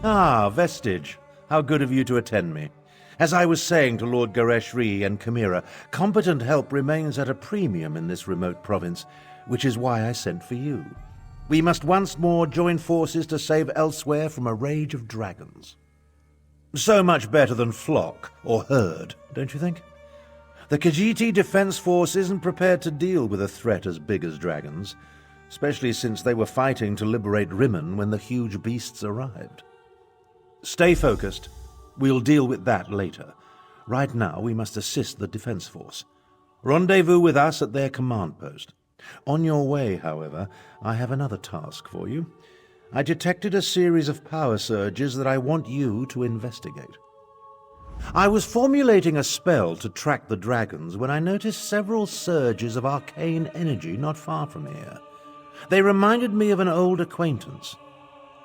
Ah, Vestige. How good of you to attend me. As I was saying to Lord Gareshri and Chimera, competent help remains at a premium in this remote province, which is why I sent for you. We must once more join forces to save Elsweyr from a rage of dragons. So much better than flock or herd, don't you think? The Khajiit Defense Force isn't prepared to deal with a threat as big as dragons, especially since they were fighting to liberate Rimmon when the huge beasts arrived. Stay focused. We'll deal with that later. Right now, we must assist the Defense Force. Rendezvous with us at their command post. On your way, however, I have another task for you. I detected a series of power surges that I want you to investigate. I was formulating a spell to track the dragons when I noticed several surges of arcane energy not far from here. They reminded me of an old acquaintance.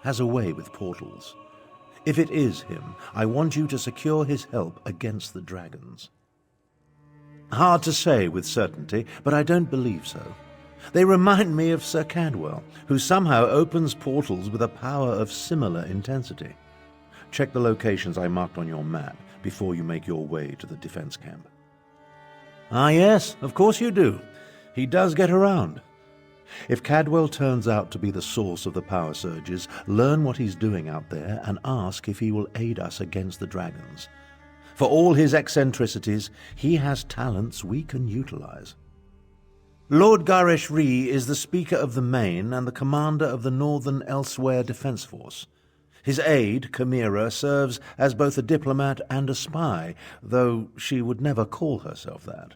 Has a way with portals. If it is him, I want you to secure his help against the dragons. Hard to say with certainty, but I don't believe so. They remind me of Sir Cadwell, who somehow opens portals with a power of similar intensity. Check the locations I marked on your map before you make your way to the defense camp. Ah yes, of course you do. He does get around. If Cadwell turns out to be the source of the power surges, learn what he's doing out there and ask if he will aid us against the dragons. For all his eccentricities, he has talents we can utilize. Lord Gareshri is the Speaker of the Main and the commander of the Northern Elsweyr Defense Force. His aide, Chimera, serves as both a diplomat and a spy, though she would never call herself that.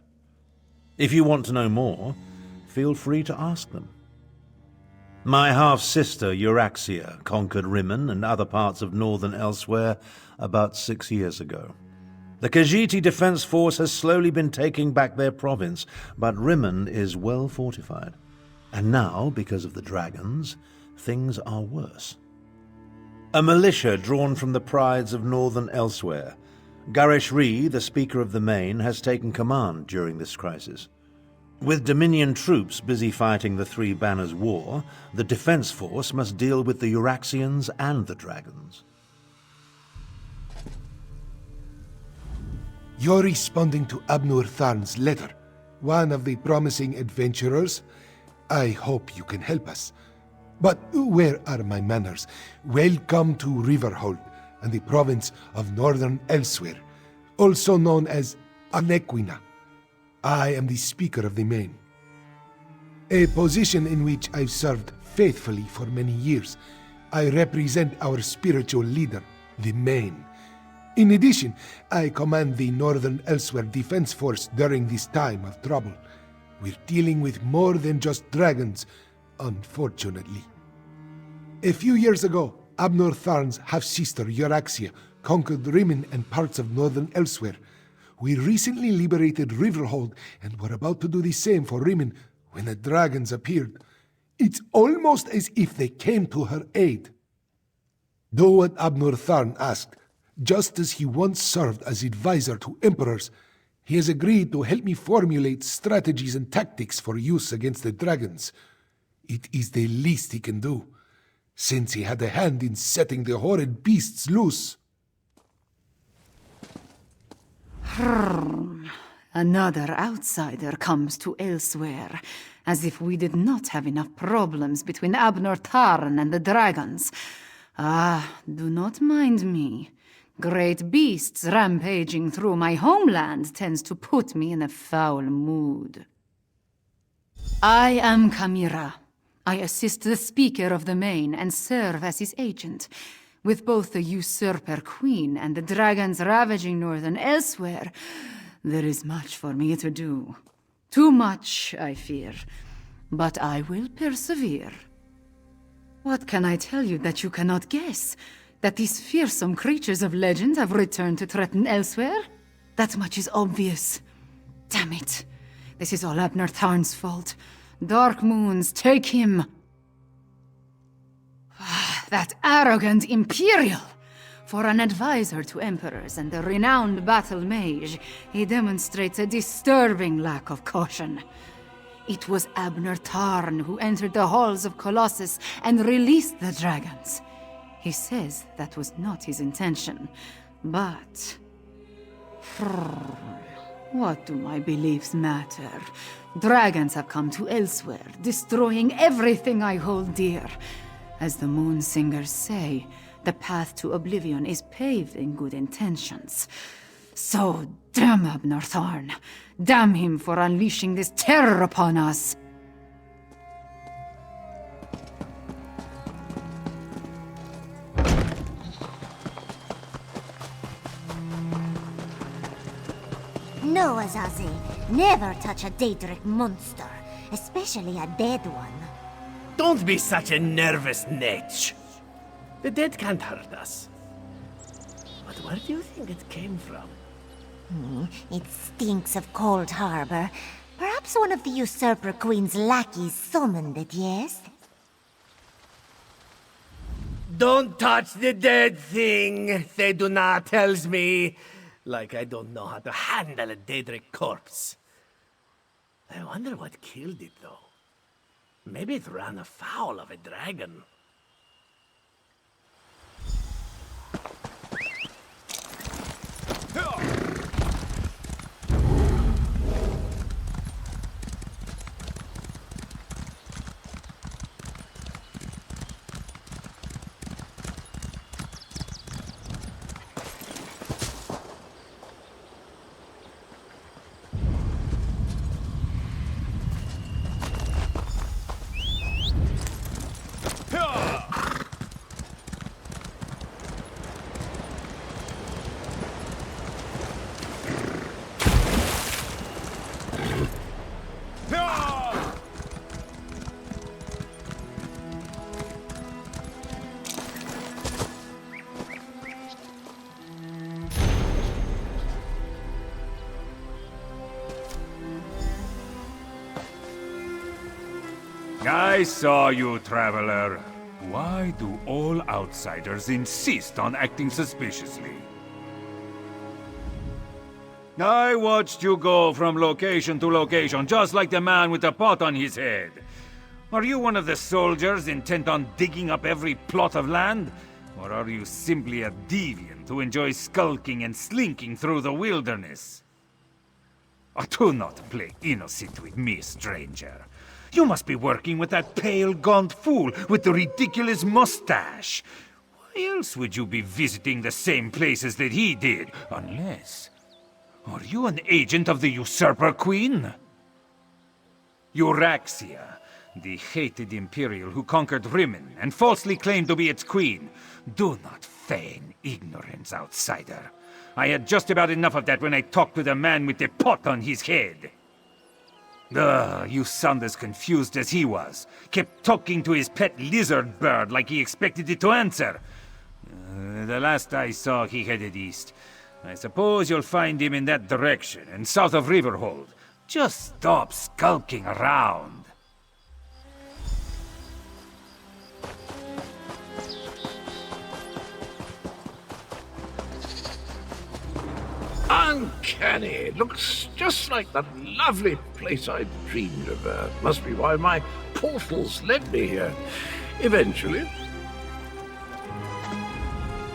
If you want to know more, feel free to ask them. My half-sister, Euraxia, conquered Rimmon and other parts of Northern Elsweyr about 6 years ago. The Khajiit Defense Force has slowly been taking back their province, but Rimmon is well fortified. And now, because of the dragons, things are worse. A militia drawn from the prides of Northern Elsweyr. Gareshri, the Speaker of the Main, has taken command during this crisis. With Dominion troops busy fighting the Three Banners War, the Defense Force must deal with the Euraxians and the dragons. You're responding to Abnur Tharn's letter, one of the promising adventurers. I hope you can help us. But where are my manners? Welcome to Riverhold and the province of Northern Elsweyr, also known as Anequina. I am the Speaker of the Main, a position in which I've served faithfully for many years. I represent our spiritual leader, the Main. In addition, I command the Northern Elsweyr Defense Force during this time of trouble. We're dealing with more than just dragons, unfortunately. A few years ago, Abnur Tharn's half-sister Euraxia conquered Rimmon and parts of Northern Elsweyr. We recently liberated Riverhold and were about to do the same for Rimmon when the dragons appeared. It's almost as if they came to her aid. Do what Abnur Tharn asked. Just as he once served as advisor to emperors, he has agreed to help me formulate strategies and tactics for use against the dragons. It is the least he can do, since he had a hand in setting the horrid beasts loose. Another outsider comes to Elsweyr, as if we did not have enough problems between Abnur Tharn and the dragons. Ah, do not mind me. Great beasts rampaging through my homeland tends to put me in a foul mood. I am Chimera. I assist the Speaker of the Main and serve as his agent. With both the usurper queen and the dragons ravaging Northern Elsweyr, there is much for me to do. Too much, I fear. But I will persevere. What can I tell you that you cannot guess? That these fearsome creatures of legend have returned to threaten Elsweyr? That much is obvious. Damn it. This is all Abnur Tharn's fault. Dark Moons, take him! That arrogant Imperial! For an advisor to emperors and a renowned battle mage, he demonstrates a disturbing lack of caution. It was Abnur Tharn who entered the halls of Colossus and released the dragons. He says that was not his intention, but... What do my beliefs matter? Dragons have come to Elsweyr, destroying everything I hold dear. As the Moon Singers say, the path to oblivion is paved in good intentions. So, damn Abnor Tharn. Damn him for unleashing this terror upon us. No, Azazi. Never touch a Daedric monster, especially a dead one. Don't be such a nervous netch. The dead can't hurt us. But where do you think it came from? It stinks of Cold Harbor. Perhaps one of the Usurper Queen's lackeys summoned it, yes? Don't touch the dead thing, Theduna tells me. Like I don't know how to handle a Daedric corpse. I wonder what killed it, though. Maybe it ran afoul of a dragon. I saw you, traveler. Why do all outsiders insist on acting suspiciously? I watched you go from location to location, just like the man with the pot on his head. Are you one of the soldiers intent on digging up every plot of land? Or are you simply a deviant who enjoys skulking and slinking through the wilderness? Do not play innocent with me, stranger. You must be working with that pale, gaunt fool with the ridiculous mustache. Why else would you be visiting the same places that he did? Unless... Are you an agent of the Usurper Queen? Euraxia, the hated Imperial who conquered Rimmen and falsely claimed to be its queen. Do not feign ignorance, outsider. I had just about enough of that when I talked to the man with the pot on his head. You sound as confused as he was. Kept talking to his pet lizard bird like he expected it to answer. The last I saw, he headed east. I suppose you'll find him in that direction, and south of Riverhold. Just stop skulking around. Uncanny. It looks just like that lovely place I dreamed of. Must be why my portals led me here. Eventually.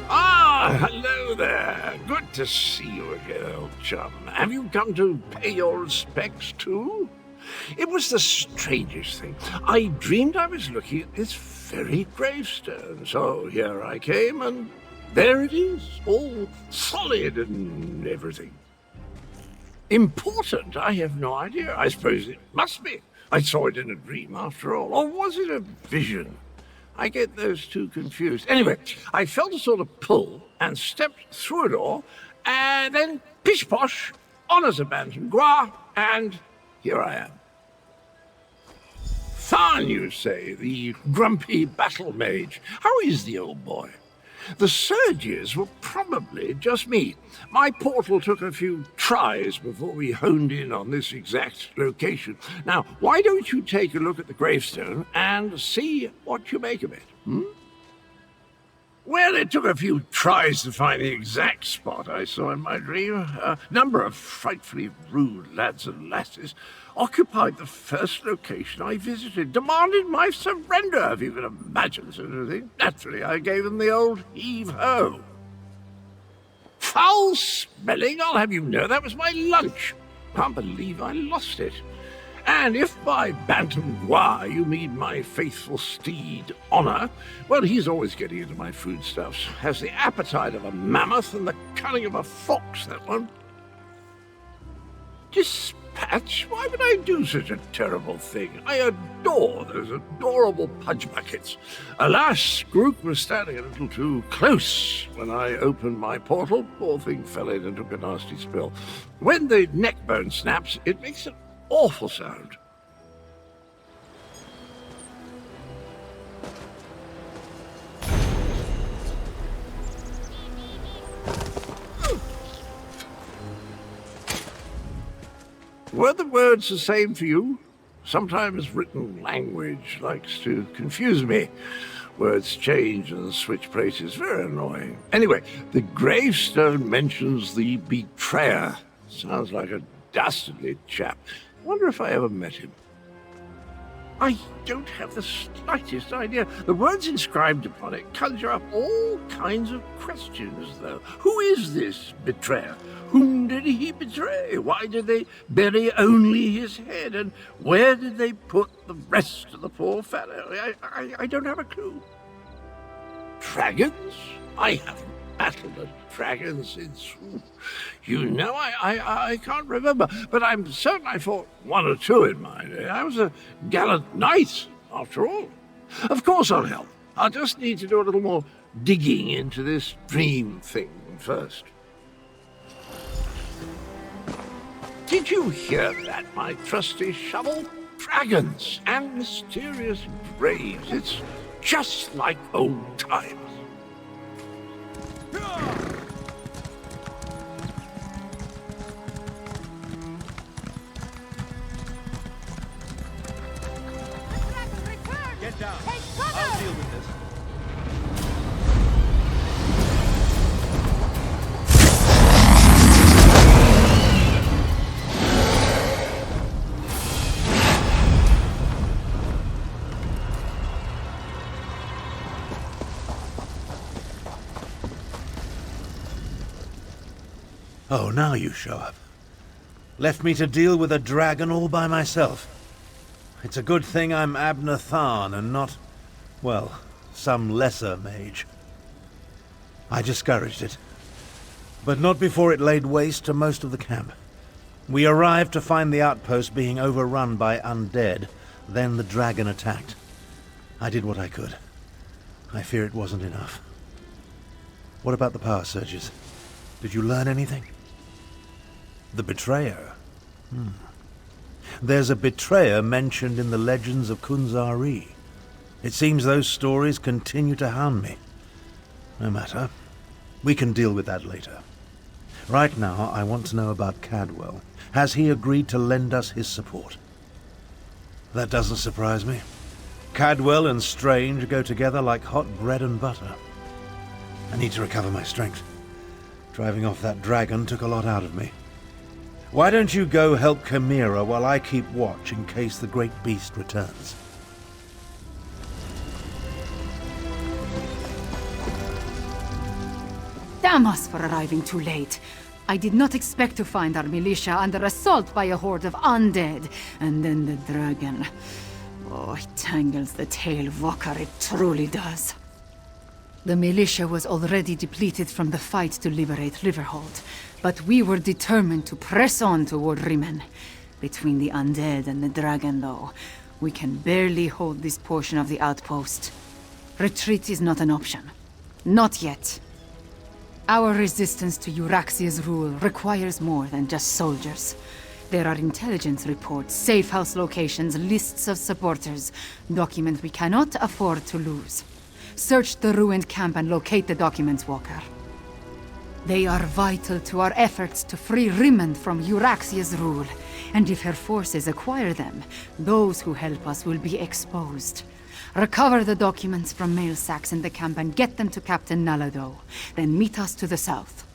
Ah, hello there. Good to see you again, old chum. Have you come to pay your respects too? It was the strangest thing. I dreamed I was looking at this very gravestone. So here I came, and there it is, all solid and everything. Important? I have no idea. I suppose it must be. I saw it in a dream after all. Or was it a vision? I get those two confused. Anyway, I felt a sort of pull and stepped through a door, and then pish-posh, on as a Bantam-Gua, and here I am. Tharn, you say, the grumpy battle mage. How is the old boy? The surges were probably just me. My portal took a few tries before we honed in on this exact location. Now, why don't you take a look at the gravestone and see what you make of it, Well, it took a few tries to find the exact spot I saw in my dream. A number of frightfully rude lads and lasses occupied the first location I visited, demanded my surrender, if you can imagine such a thing. Naturally, I gave them the old heave-ho. Foul smelling, I'll have you know, that was my lunch. Can't believe I lost it. And if by bantam noir you mean my faithful steed, Honor, well, he's always getting into my foodstuffs. Has the appetite of a mammoth and the cunning of a fox, that one. Dispatch? Why would I do such a terrible thing? I adore those adorable pudge buckets. Alas, Grook was standing a little too close when I opened my portal. Poor thing fell in and took a nasty spill. When the neck bone snaps, it makes an awful sound. Were the words the same for you? Sometimes written language likes to confuse me. Words change and switch places. Very annoying. Anyway, the gravestone mentions the betrayer. Sounds like a dastardly chap. Wonder if I ever met him. I don't have the slightest idea. The words inscribed upon it conjure up all kinds of questions, though. Who is this betrayer? Whom did he betray? Why did they bury only his head? And where did they put the rest of the poor fellow? I don't have a clue. Dragons? I haven't battled a dragon since... I can't remember, but I'm certain I fought one or two in my day. I was a gallant knight, after all. Of course I'll help. I'll just need to do a little more digging into this dream thing first. Did you hear that, my trusty shovel? Dragons and mysterious graves. It's just like old times. Get down. I'll deal with this. Oh, now you show up. Left me to deal with a dragon all by myself. It's a good thing I'm Abner Tharn and not, well, some lesser mage. I discouraged it, but not before it laid waste to most of the camp. We arrived to find the outpost being overrun by undead, then the dragon attacked. I did what I could. I fear it wasn't enough. What about the power surges? Did you learn anything? The betrayer. There's a betrayer mentioned in the legends of Kunzari. It seems those stories continue to hound me. No matter. We can deal with that later. Right now, I want to know about Cadwell. Has he agreed to lend us his support? That doesn't surprise me. Cadwell and Strange go together like hot bread and butter. I need to recover my strength. Driving off that dragon took a lot out of me. Why don't you go help Chimera while I keep watch in case the great beast returns? Damn us for arriving too late. I did not expect to find our militia under assault by a horde of undead, and then the dragon. Oh, it tangles the tail, Vokar, it truly does. The militia was already depleted from the fight to liberate Riverhold, but we were determined to press on toward Rimen. Between the undead and the dragon, though, we can barely hold this portion of the outpost. Retreat is not an option. Not yet. Our resistance to Euraxia's rule requires more than just soldiers. There are intelligence reports, safe house locations, lists of supporters, documents we cannot afford to lose. Search the ruined camp and locate the documents, Walker. They are vital to our efforts to free Rimen from Euraxia's rule, and if her forces acquire them, those who help us will be exposed. Recover the documents from mail sacks in the camp and get them to Captain Nalado. Then meet us to the south.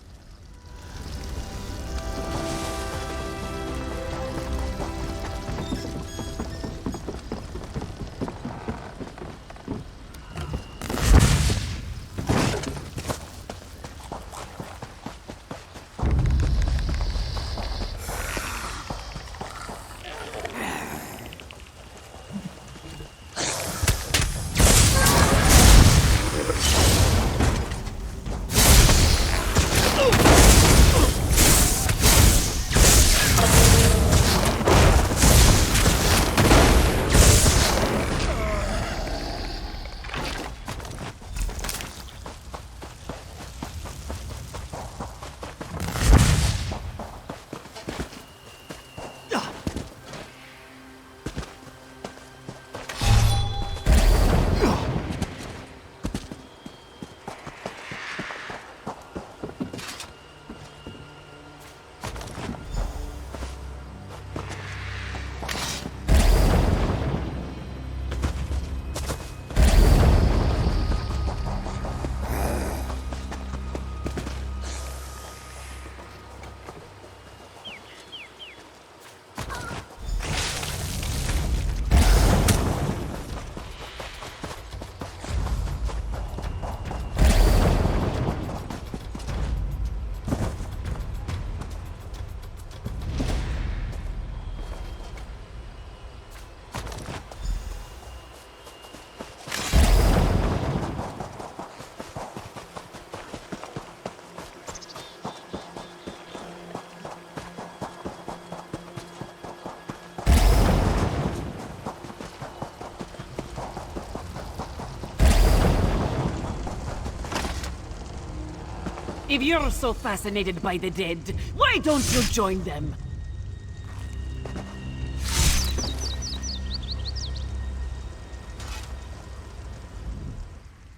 If you're so fascinated by the dead, why don't you join them?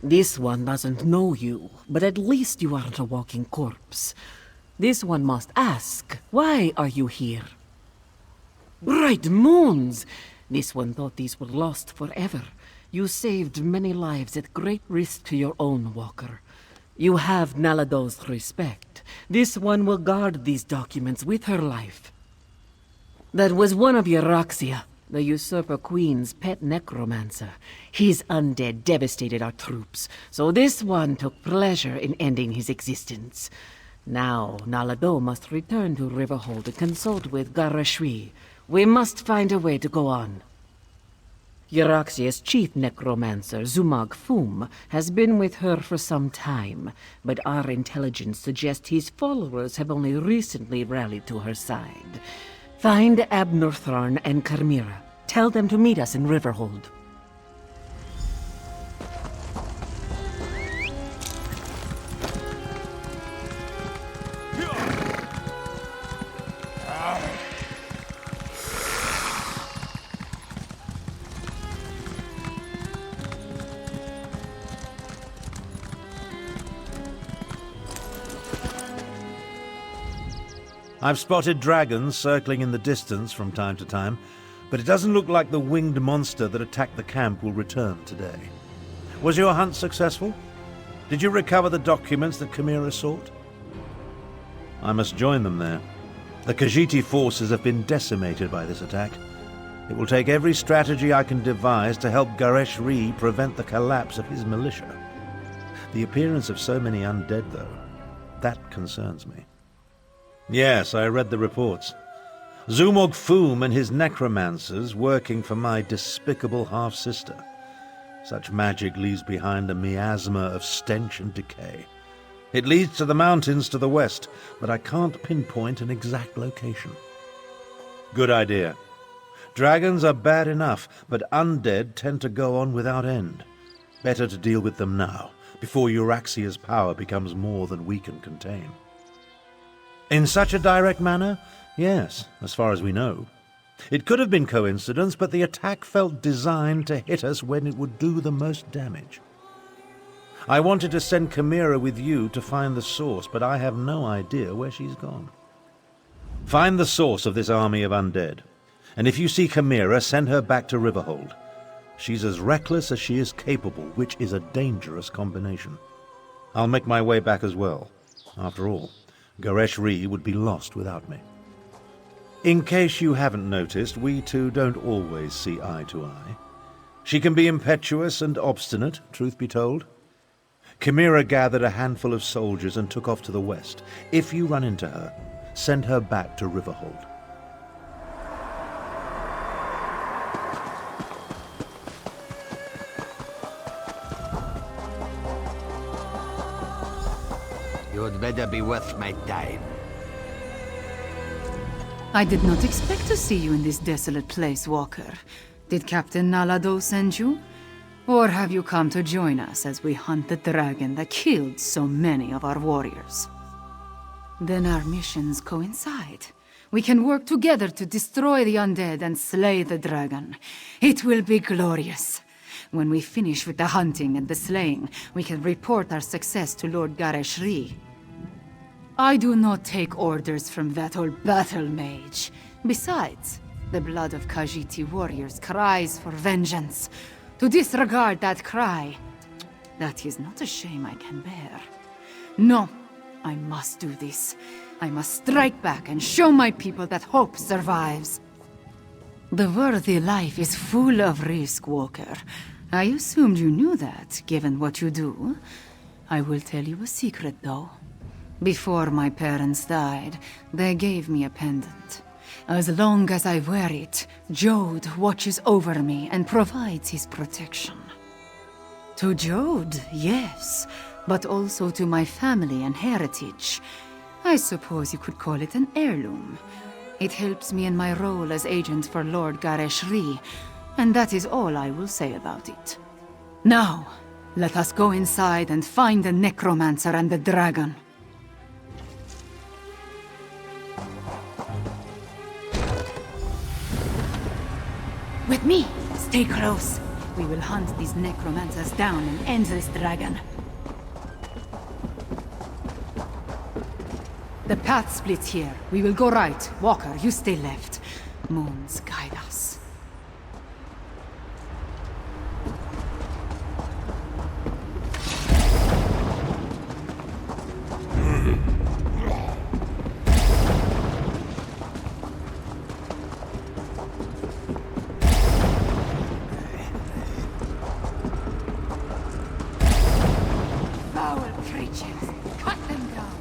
This one doesn't know you, but at least you aren't a walking corpse. This one must ask, why are you here? Bright moons! This one thought these were lost forever. You saved many lives at great risk to your own walker. You have Nalado's respect. This one will guard these documents with her life. That was one of Euraxia, the usurper queen's pet necromancer. His undead devastated our troops, so this one took pleasure in ending his existence. Now, Nalado must return to Riverhold to consult with Garashwi. We must find a way to go on. Euraxia's chief necromancer, Zumag Fum, has been with her for some time, but our intelligence suggests his followers have only recently rallied to her side. Find Abnortharn and Carmira. Tell them to meet us in Riverhold. I've spotted dragons circling in the distance from time to time, but it doesn't look like the winged monster that attacked the camp will return today. Was your hunt successful? Did you recover the documents that Chimera sought? I must join them there. The Khajiiti forces have been decimated by this attack. It will take every strategy I can devise to help Garesh Ree prevent the collapse of his militia. The appearance of so many undead, though, that concerns me. Yes, I read the reports. Zumog Foom and his necromancers working for my despicable half-sister. Such magic leaves behind a miasma of stench and decay. It leads to the mountains to the west, but I can't pinpoint an exact location. Good idea. Dragons are bad enough, but undead tend to go on without end. Better to deal with them now, before Euraxia's power becomes more than we can contain. In such a direct manner? Yes, as far as we know. It could have been coincidence, but the attack felt designed to hit us when it would do the most damage. I wanted to send Chimera with you to find the source, but I have no idea where she's gone. Find the source of this army of undead, and if you see Chimera, send her back to Riverhold. She's as reckless as she is capable, which is a dangerous combination. I'll make my way back as well. After all, Garesh would be lost without me. In case you haven't noticed, we two don't always see eye to eye. She can be impetuous and obstinate, truth be told. Chimera gathered a handful of soldiers and took off to the west. If you run into her, send her back to Riverhold. You'd better be worth my time. I did not expect to see you in this desolate place, Walker. Did Captain Nalado send you? Or have you come to join us as we hunt the dragon that killed so many of our warriors? Then our missions coincide. We can work together to destroy the undead and slay the dragon. It will be glorious. When we finish with the hunting and the slaying, we can report our success to Lord Garesh. I do not take orders from that old battle mage. Besides, the blood of Khajiiti warriors cries for vengeance. To disregard that cry, that is not a shame I can bear. No, I must do this. I must strike back and show my people that hope survives. The worthy life is full of risk, Walker. I assumed you knew that, given what you do. I will tell you a secret, though. Before my parents died, they gave me a pendant. As long as I wear it, Jode watches over me and provides his protection. To Jode, yes, but also to my family and heritage. I suppose you could call it an heirloom. It helps me in my role as agent for Lord Garesh, and that is all I will say about it. Now, let us go inside and find the necromancer and the dragon. With me! Stay close. We will hunt these necromancers down and end this dragon. The path splits here. We will go right. Walker, you stay left. Moons guide us. Foul creatures! Cut them down!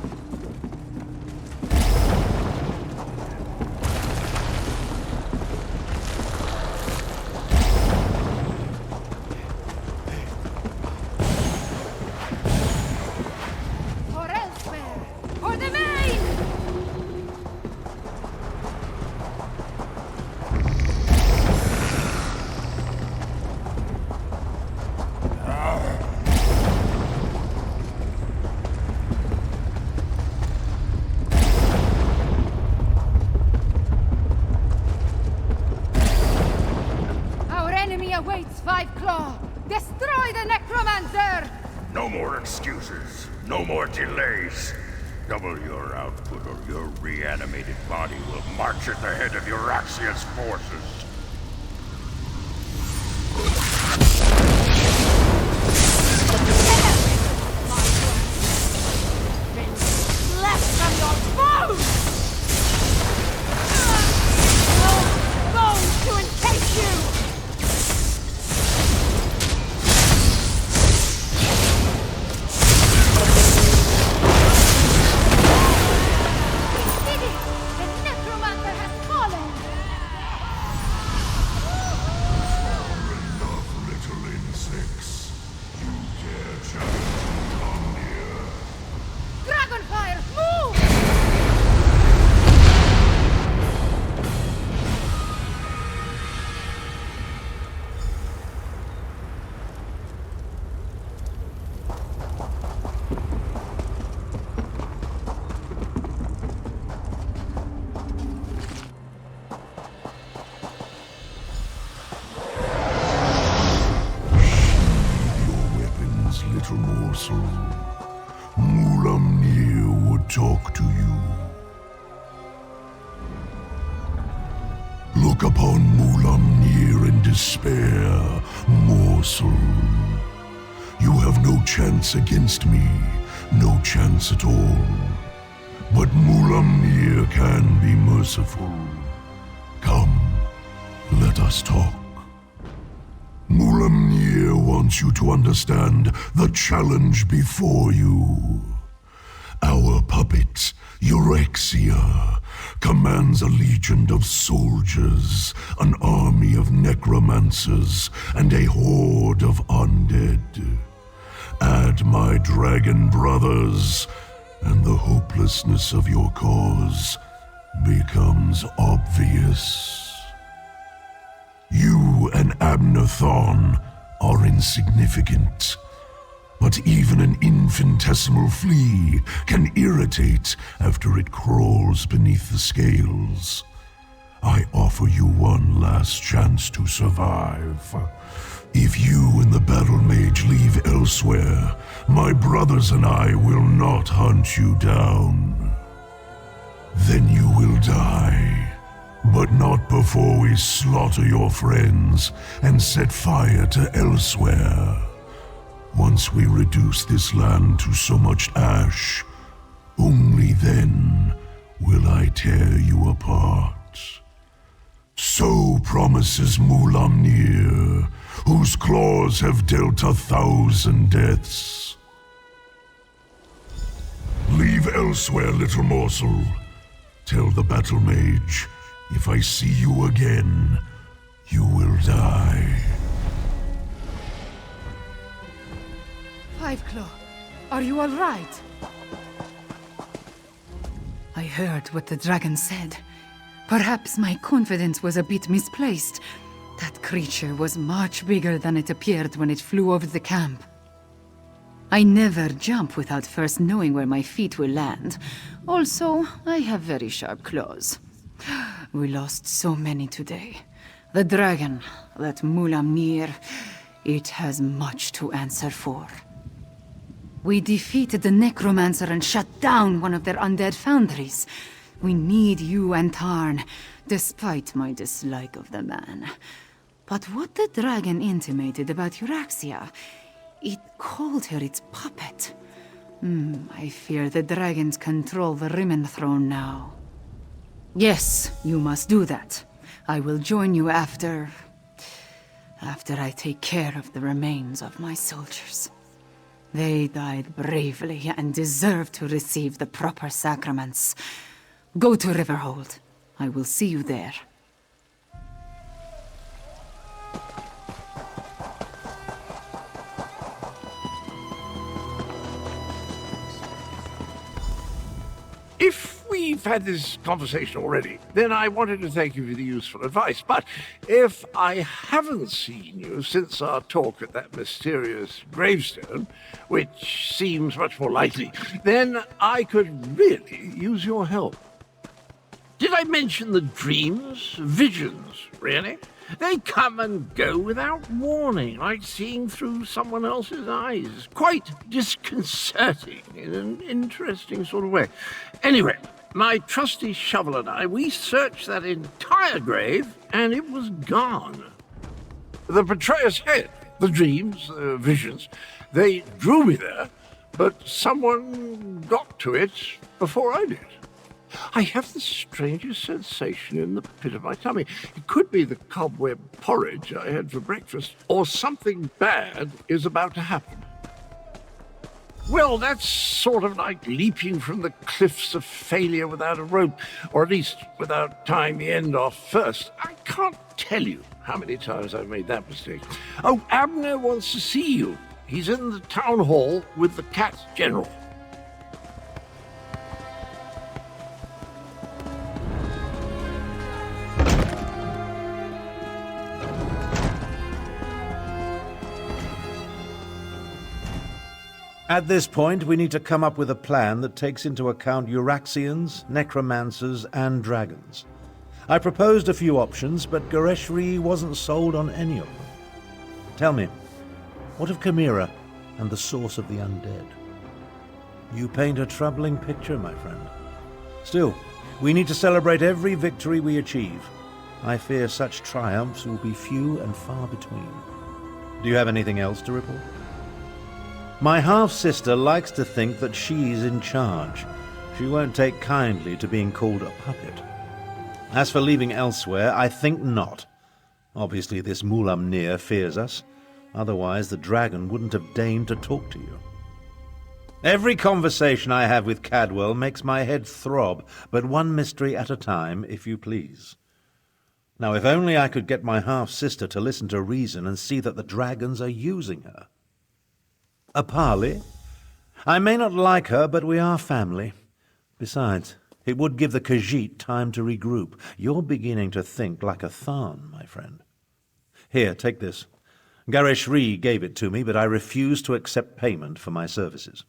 For Elsweyr! For the main! Our enemy awaits, Five Claw! Destroy the necromancer! No more excuses. No more delays. Double your output or your reanimated body will march at the head of Euraxia's forces. Left from your foes! No bones to encase you! Vestige! The necromancer has fallen! Enough, little insects. You dare challenge me, come near. Dragonfire, move! Weapons, little morsel. Mulamnir would talk to you. Look look upon Mulamnir in despair, morsel. You have no chance against me, no chance at all. But Mulamnir can be merciful. Come, let us talk. Mulamnir wants you to understand the challenge before you. Our puppet, Eurexia, commands a legion of soldiers, an army of necromancers, and a horde of undead. Add my dragon brothers, and the hopelessness of your cause becomes obvious. You and Abner Thorn are insignificant, but even an infinitesimal flea can irritate after it crawls beneath the scales. I offer you one last chance to survive. If you and the battle mage leave Elsweyr, my brothers and I will not hunt you down. Then you will die, but not before we slaughter your friends and set fire to Elsweyr. Once we reduce this land to so much ash, only then will I tear you apart. So promises Mulamnir, whose claws have dealt 1,000 deaths. Leave Elsweyr, little morsel. Tell the battle mage, if I see you again, you will die. Fiveclaw, are you all right? I heard what the dragon said. Perhaps my confidence was a bit misplaced. That creature was much bigger than it appeared when it flew over the camp. I never jump without first knowing where my feet will land. Also, I have very sharp claws. We lost so many today. The dragon, that Mulamnir, it has much to answer for. We defeated the necromancer and shut down one of their undead foundries. We need you and Tarn, despite my dislike of the man. But what the dragon intimated about Eurexia, it called her its puppet. I fear the dragons control the Rimmen throne now. Yes, you must do that. I will join you after I take care of the remains of my soldiers. They died bravely and deserve to receive the proper sacraments. Go to Riverhold. I will see you there. If we've had this conversation already, then I wanted to thank you for the useful advice. But if I haven't seen you since our talk at that mysterious gravestone, which seems much more likely, then I could really use your help. Did I mention the dreams? Visions, really? They come and go without warning, like seeing through someone else's eyes. Quite disconcerting in an interesting sort of way. Anyway, my trusty shovel and I, we searched that entire grave, and it was gone. The betrayer's head, the dreams, the visions, they drew me there, but someone got to it before I did. I have the strangest sensation in the pit of my tummy. It could be the cobweb porridge I had for breakfast, or something bad is about to happen. Well, that's sort of like leaping from the cliffs of failure without a rope, or at least without tying the end off first. I can't tell you how many times I've made that mistake. Oh, Abner wants to see you. He's in the town hall with the Cat General. At this point, we need to come up with a plan that takes into account Euraxians, necromancers, and dragons. I proposed a few options, but Gereshri wasn't sold on any of them. Tell me, what of Chimera and the source of the undead? You paint a troubling picture, my friend. Still, we need to celebrate every victory we achieve. I fear such triumphs will be few and far between. Do you have anything else to report? My half-sister likes to think that she's in charge. She won't take kindly to being called a puppet. As for leaving Elsweyr, I think not. Obviously this Mulamnir fears us. Otherwise the dragon wouldn't have deigned to talk to you. Every conversation I have with Cadwell makes my head throb, but one mystery at a time, if you please. Now, if only I could get my half-sister to listen to reason and see that the dragons are using her. A parley? I may not like her, but we are family. Besides, it would give the Khajiit time to regroup. You're beginning to think like a Tharn, my friend. Here, take this. Gareshri gave it to me, but I refuse to accept payment for my services.